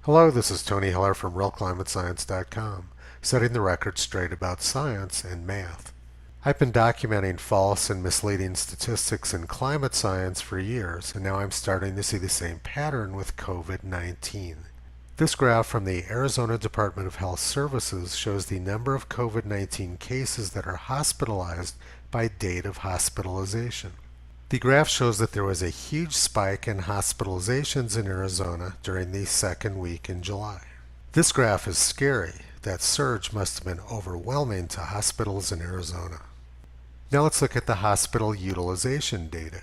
Hello, this is Tony Heller from RealClimateScience.com, setting the record straight about science and math. I've been documenting false and misleading statistics in climate science for years, and now I'm starting to see the same pattern with COVID-19. This graph from the Arizona Department of Health Services shows the number of COVID-19 cases that are hospitalized by date of hospitalization. The graph shows that there was a huge spike in hospitalizations in Arizona during the second week in July. This graph is scary. That surge must have been overwhelming to hospitals in Arizona. Now let's look at the hospital utilization data.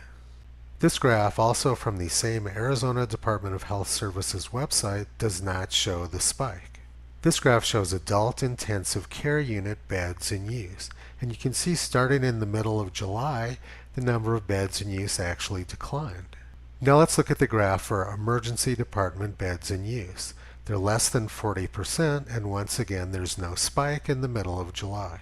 This graph, also from the same Arizona Department of Health Services website, does not show the spike. This graph shows adult intensive care unit beds in use, and you can see starting in the middle of July, the number of beds in use actually declined. Now let's look at the graph for emergency department beds in use. They're less than 40%, and once again there's no spike in the middle of July.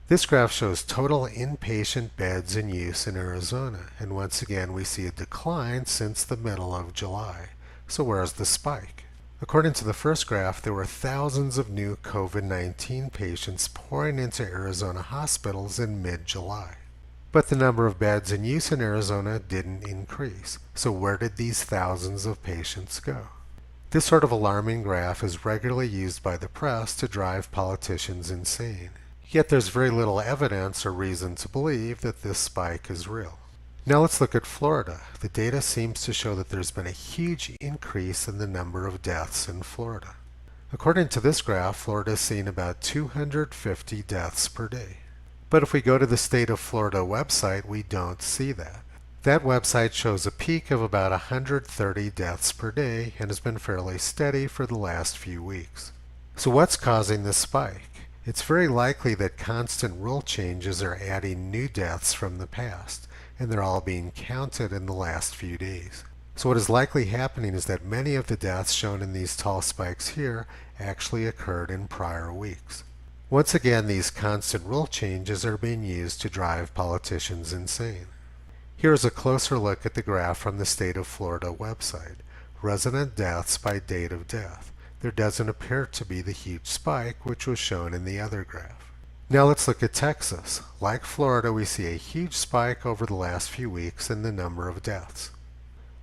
This graph shows total inpatient beds in use in Arizona, and once again we see a decline since the middle of July. So where's the spike? According to the first graph, there were thousands of new COVID-19 patients pouring into Arizona hospitals in mid-July. But the number of beds in use in Arizona didn't increase. So where did these thousands of patients go? This sort of alarming graph is regularly used by the press to drive politicians insane. Yet there's very little evidence or reason to believe that this spike is real. Now let's look at Florida. The data seems to show that there's been a huge increase in the number of deaths in Florida. According to this graph, Florida has seen about 250 deaths per day. But if we go to the State of Florida website, we don't see that. That website shows a peak of about 130 deaths per day and has been fairly steady for the last few weeks. So what's causing this spike? It's very likely that constant rule changes are adding new deaths from the past, and they're all being counted in the last few days. So what is likely happening is that many of the deaths shown in these tall spikes here actually occurred in prior weeks. Once again, these constant rule changes are being used to drive politicians insane. Here's a closer look at the graph from the State of Florida website. Resident deaths by date of death. There doesn't appear to be the huge spike which was shown in the other graph. Now let's look at Texas. Like Florida, we see a huge spike over the last few weeks in the number of deaths.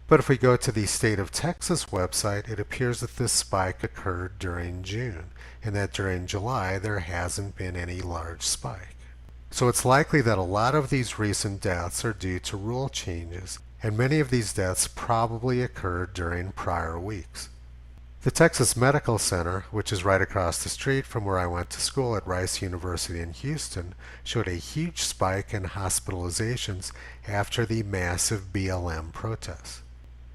But if we go to the State of Texas website, it appears that this spike occurred during June, and that during July there hasn't been any large spike. So it's likely that a lot of these recent deaths are due to rule changes, and many of these deaths probably occurred during prior weeks. The Texas Medical Center, which is right across the street from where I went to school at Rice University in Houston, showed a huge spike in hospitalizations after the massive BLM protests.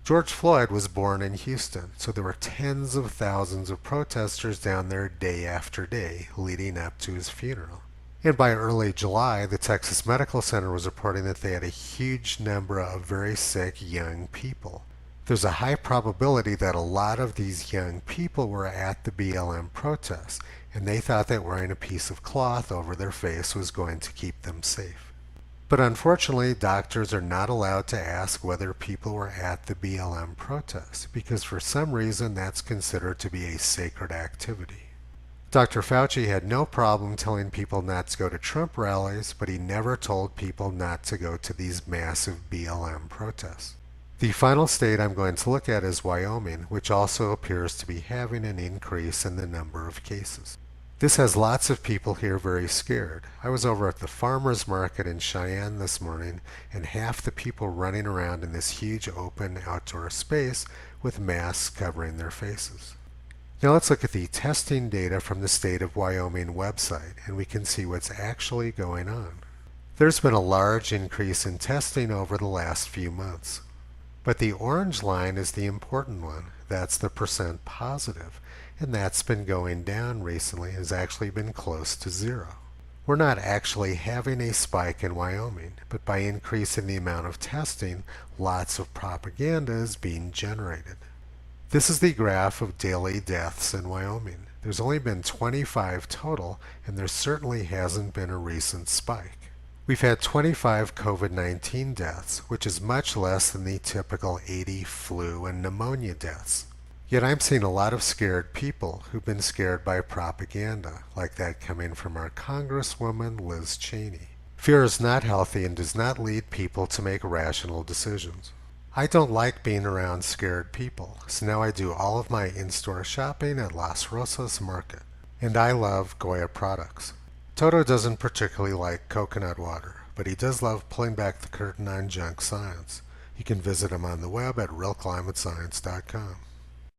George Floyd was born in Houston, so there were tens of thousands of protesters down there day after day leading up to his funeral. And by early July, the Texas Medical Center was reporting that they had a huge number of very sick young people. There's a high probability that a lot of these young people were at the BLM protests, and they thought that wearing a piece of cloth over their face was going to keep them safe. But unfortunately, doctors are not allowed to ask whether people were at the BLM protest, because for some reason that's considered to be a sacred activity. Dr. Fauci had no problem telling people not to go to Trump rallies, but he never told people not to go to these massive BLM protests. The final state I'm going to look at is Wyoming, which also appears to be having an increase in the number of cases. This has lots of people here very scared. I was over at the farmers market in Cheyenne this morning, and half the people running around in this huge open outdoor space with masks covering their faces. Now let's look at the testing data from the State of Wyoming website, and we can see what's actually going on. There's been a large increase in testing over the last few months. But the orange line is the important one. That's the percent positive. And that's been going down recently, has actually been close to zero. We're not actually having a spike in Wyoming, but by increasing the amount of testing, lots of propaganda is being generated. This is the graph of daily deaths in Wyoming. There's only been 25 total, and there certainly hasn't been a recent spike. We've had 25 COVID-19 deaths, which is much less than the typical 80 flu and pneumonia deaths. Yet I'm seeing a lot of scared people who've been scared by propaganda, like that coming from our Congresswoman Liz Cheney. Fear is not healthy and does not lead people to make rational decisions. I don't like being around scared people, so now I do all of my in-store shopping at Las Rosas Market. And I love Goya products. Toto doesn't particularly like coconut water, but he does love pulling back the curtain on junk science. You can visit him on the web at realclimatescience.com.